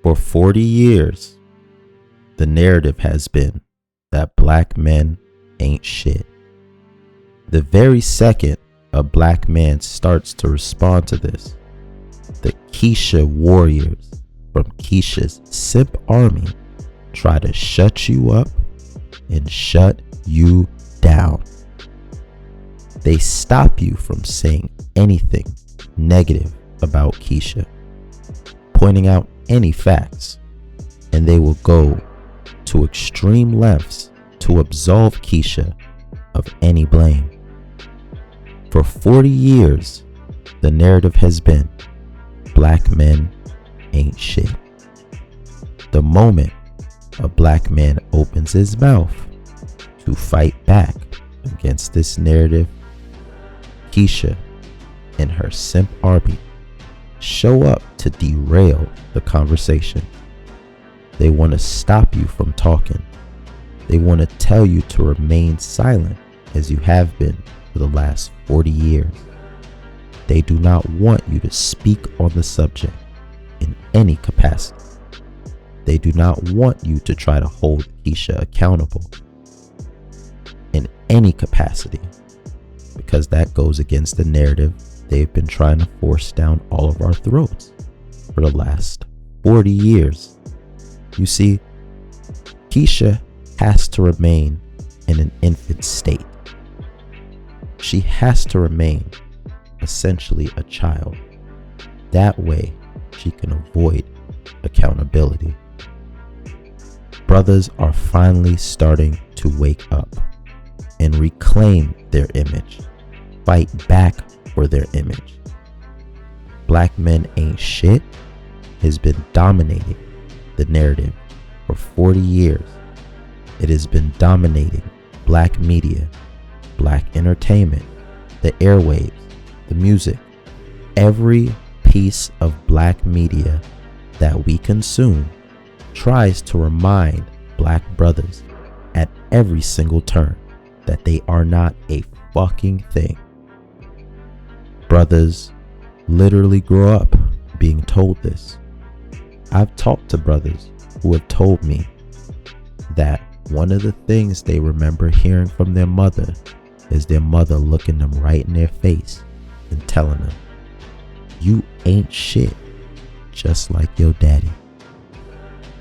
For 40 years, the narrative has been that black men ain't shit. The very second a black man starts to respond to this, the Keisha warriors from Keisha's simp army try to shut you up and shut you down. They stop you from saying anything negative about Keisha, pointing out any facts, and they will go to extreme lengths to absolve Keisha of any blame. For 40 years, the narrative has been black men ain't shit. The moment a black man opens his mouth to fight back against this narrative, Keisha and her simp army show up to derail the conversation. They want to stop you from talking. They want to tell you to remain silent as you have been for the last 40 years. They do not want you to speak on the subject in any capacity. They do not want you to try to hold Keisha accountable in any capacity, because that goes against the narrative they've been trying to force down all of our throats for the last 40 years. You see, Keisha has to remain in an infant state. She has to remain essentially a child. That way, she can avoid accountability. Brothers are finally starting to wake up and reclaim their image, fight back for their image. Black men ain't shit has been dominating the narrative for 40 years. It has been dominating black media, black entertainment, the airwaves, the music. Every piece of black media that we consume tries to remind black brothers at every single turn that they are not a fucking thing. Brothers literally grow up being told this. I've talked to brothers who have told me that one of the things they remember hearing from their mother is their mother looking them right in their face and telling them, "You ain't shit, just like your daddy.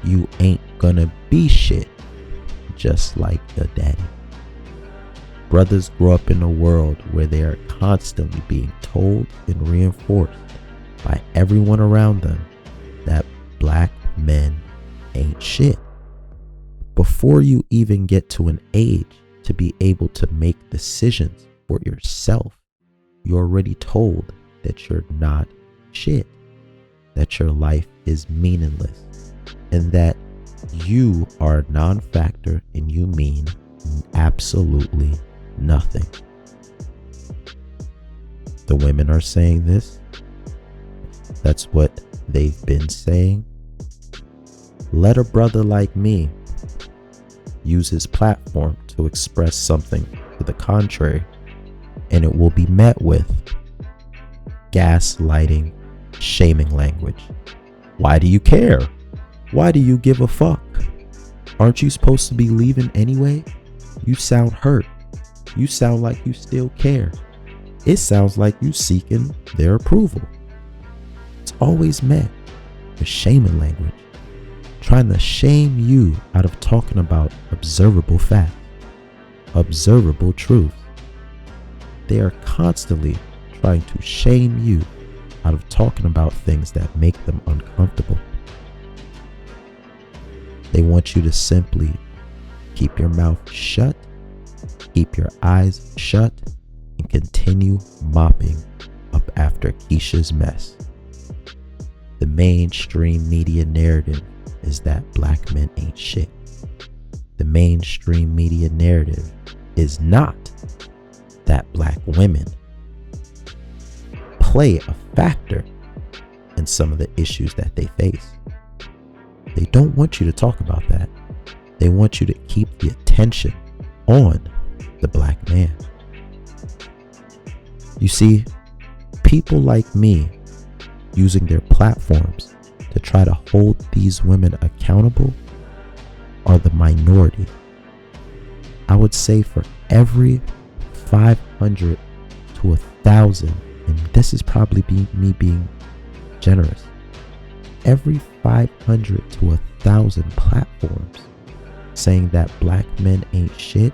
You ain't gonna be shit, just like your daddy." Brothers grow up in a world where they are constantly being told and reinforced by everyone around them that black men ain't shit. Before you even get to an age to be able to make decisions for yourself, you're already told that you're not shit, that your life is meaningless, and that you are a non-factor and you mean absolutely nothing. The women are saying this. That's what they've been saying. Let a brother like me use his platform to express something to the contrary, and it will be met with gaslighting, shaming language. Why do you care? Why do you give a fuck? Aren't you supposed to be leaving anyway? You sound hurt. You sound like you still care. It sounds like you seeking their approval. It's always met with shaming language, trying to shame you out of talking about observable facts, observable truth. They are constantly trying to shame you out of talking about things that make them uncomfortable. They want you to simply keep your mouth shut, keep your eyes shut, and continue mopping up after Keisha's mess. The mainstream media narrative is that black men ain't shit. The mainstream media narrative is not that black women play a factor in some of the issues that they face. They don't want you to talk about that. They want you to keep the attention on the black man. You see, people like me using their platforms to try to hold these women accountable are the minority. I would say for every 500 to 1,000, and this is probably me being generous, every 500 to 1,000 platforms saying that black men ain't shit,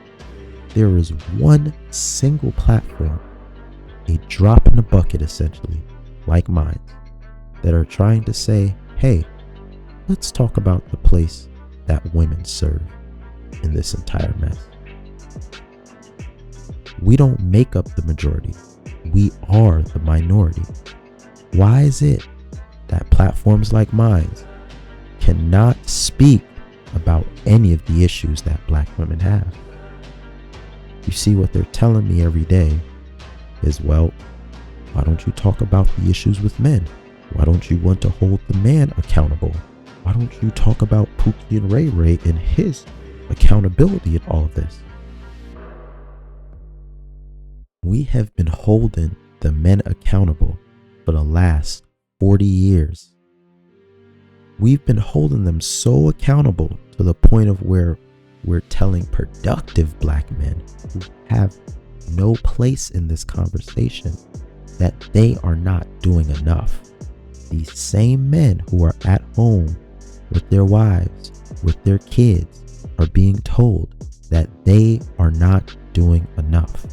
there is one single platform, a drop in the bucket essentially, like mine, that are trying to say, hey, let's talk about the place that women serve in this entire mess. We don't make up the majority. We are the minority. Why is it that platforms like mine cannot speak about any of the issues that black women have? You see, what they're telling me every day is, well, why don't you talk about the issues with men? Why don't you want to hold the man accountable? Why don't you talk about Pookie and Ray Ray and his accountability in all of this? We have been holding the men accountable for the last 40 years. We've been holding them so accountable to the point of where we're telling productive black men who have no place in this conversation that they are not doing enough. These same men who are at home with their wives, with their kids, are being told that they are not doing enough,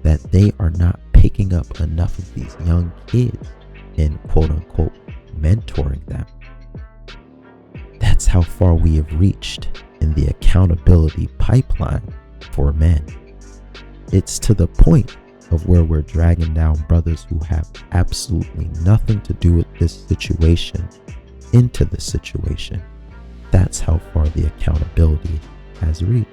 that they are not picking up enough of these young kids and quote unquote mentoring them. That's how far we have reached in the accountability pipeline for men. It's to the point of where we're dragging down brothers who have absolutely nothing to do with this situation into the situation. That's how far the accountability has reached.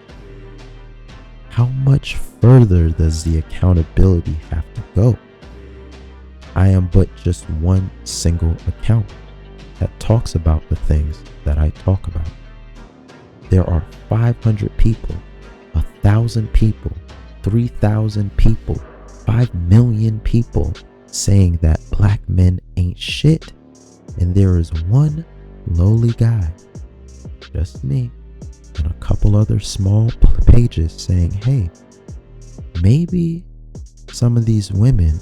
How much further does the accountability have to go? I am but just one single account that talks about the things that I talk about. There are 500 people, 1,000 people, 3,000 people, 5 million people saying that black men ain't shit. And there is one lowly guy, just me, and a couple other small pages saying, hey, maybe some of these women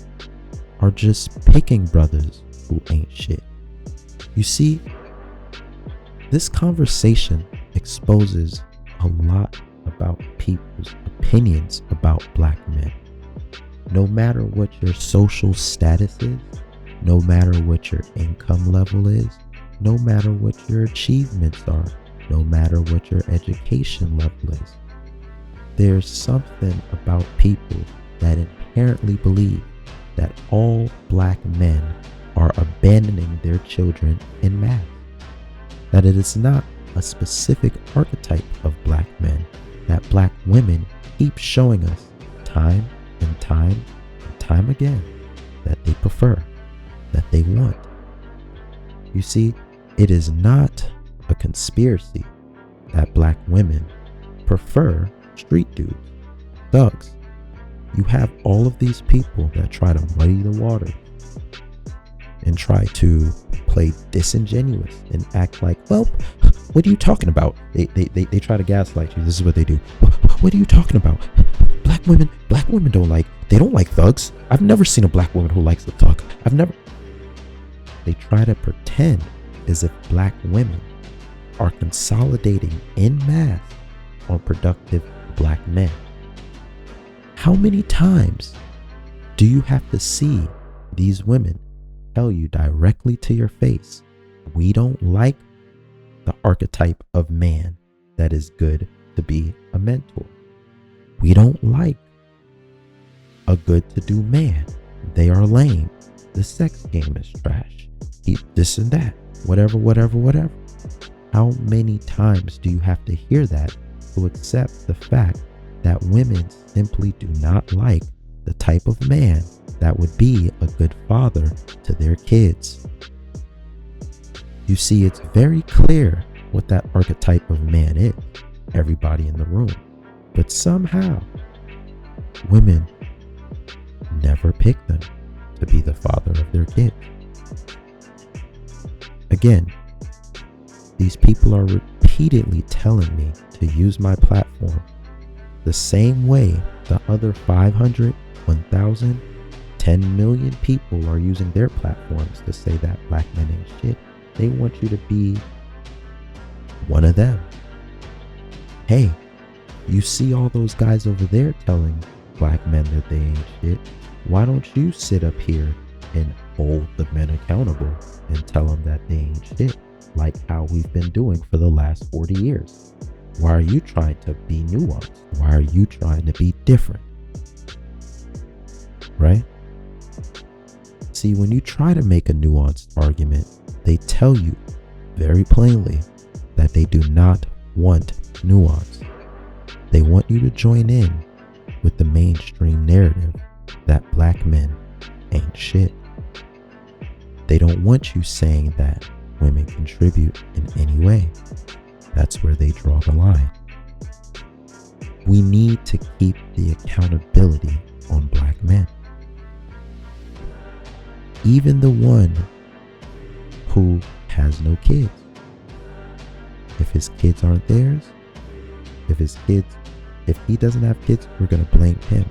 are just picking brothers who ain't shit. You see, this conversation exposes a lot about people's opinions about black men. No matter what your social status is, no matter what your income level is, no matter what your achievements are, no matter what your education level is, there's something about people that inherently believe that all black men are abandoning their children en masse. That it is not a specific archetype of black men that black women keep showing us time and time and time again that they prefer, that they want. You see, it is not a conspiracy that black women prefer street dudes, thugs. You have all of these people that try to muddy the water and try to play disingenuous and act like, well, what are you talking about? They try to gaslight you. This is what they do. What are you talking about? Black women they don't like thugs. I've never seen a black woman who likes a thug. They try to pretend as if black women are consolidating en masse on productive black men. How many times do you have to see these women tell you directly to your face, we don't like the archetype of man that is good to be a mentor. We don't like a good to do man. They are lame. The sex game is trash. This and that. Whatever. How many times do you have to hear that to accept the fact that women simply do not like the type of man that would be a good father to their kids? You see, it's very clear what that archetype of man is, everybody in the room. But somehow, women never pick them to be the father of their kids. Again, these people are repeatedly telling me to use my platform the same way the other 500, 1,000, 10 million people are using their platforms to say that black men ain't shit. They want you to be one of them. Hey, you see all those guys over there telling black men that they ain't shit. Why don't you sit up here and hold the men accountable and tell them that they ain't shit, like how we've been doing for the last 40 years? Why are you trying to be nuanced? Why are you trying to be different? Right? See, when you try to make a nuanced argument, they tell you very plainly that they do not want nuance. They want you to join in with the mainstream narrative that black men ain't shit. They don't want you saying that women contribute in any way. That's where they draw the line. We need to keep the accountability on black men. Even the one who has no kids. If his kids aren't theirs, if he doesn't have kids, we're going to blame him.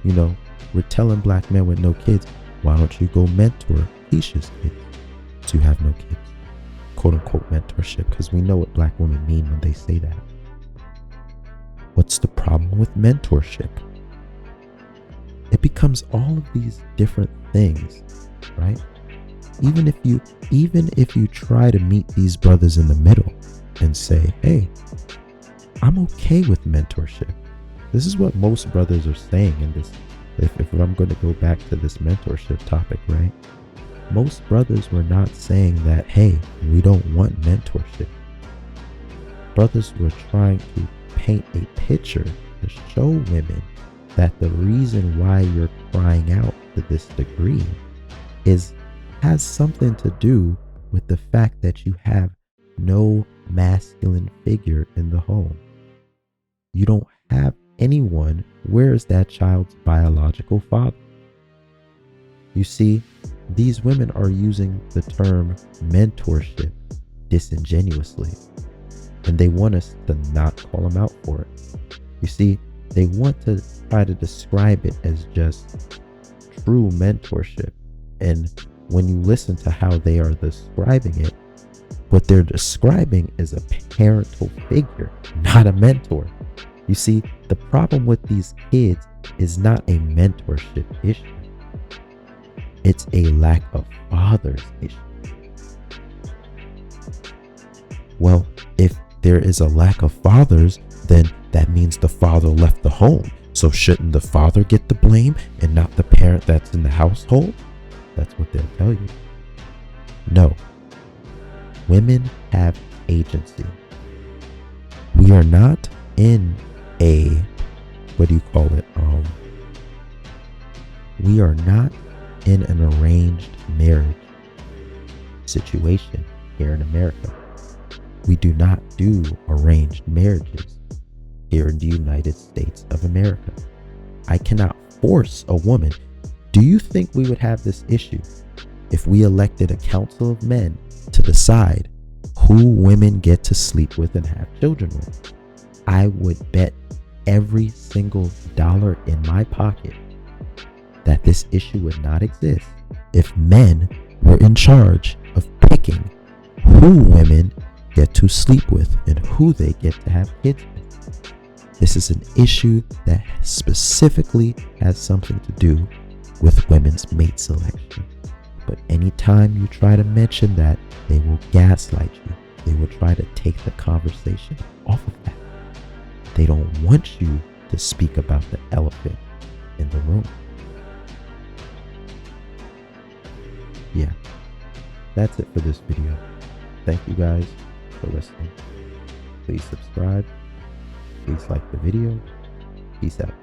You know, we're telling black men with no kids, why don't you go mentor Keisha's kids to have no kids? Quote unquote mentorship, because we know what black women mean when they say that. What's the problem with mentorship? It becomes all of these different things, right? Even if you try to meet these brothers in the middle and say, hey, I'm okay with mentorship. This is what most brothers are saying in this. If I'm going to go back to this mentorship topic, right? Most brothers were not saying that, hey, we don't want mentorship. Brothers were trying to paint a picture to show women that the reason why you're crying out to this degree has something to do with the fact that you have no masculine figure in the home. You don't have anyone. Where is that child's biological father? You see, these women are using the term mentorship disingenuously, and they want us to not call them out for it. You see, they want to try to describe it as just true mentorship. And when you listen to how they are describing it, what they're describing is a parental figure, not a mentor. You see, the problem with these kids is not a mentorship issue. It's a lack of fathers issue. Well, if there is a lack of fathers, then that means the father left the home. So shouldn't the father get the blame and not the parent that's in the household? That's what they'll tell you. No. Women have agency. We are not in a, what do you call it? We are not in an arranged marriage situation here in America. We do not do arranged marriages here in the United States of America. I cannot force a woman. Do you think we would have this issue if we elected a council of men to decide who women get to sleep with and have children with? I would bet every single dollar in my pocket that this issue would not exist if men were in charge of picking who women get to sleep with and who they get to have kids with. This is an issue that specifically has something to do with women's mate selection. But anytime you try to mention that, they will gaslight you. They will try to take the conversation off of that. They don't want you to speak about the elephant in the room. Yeah, that's it for this video. Thank you guys for listening. Please subscribe. Please like the video. Peace out.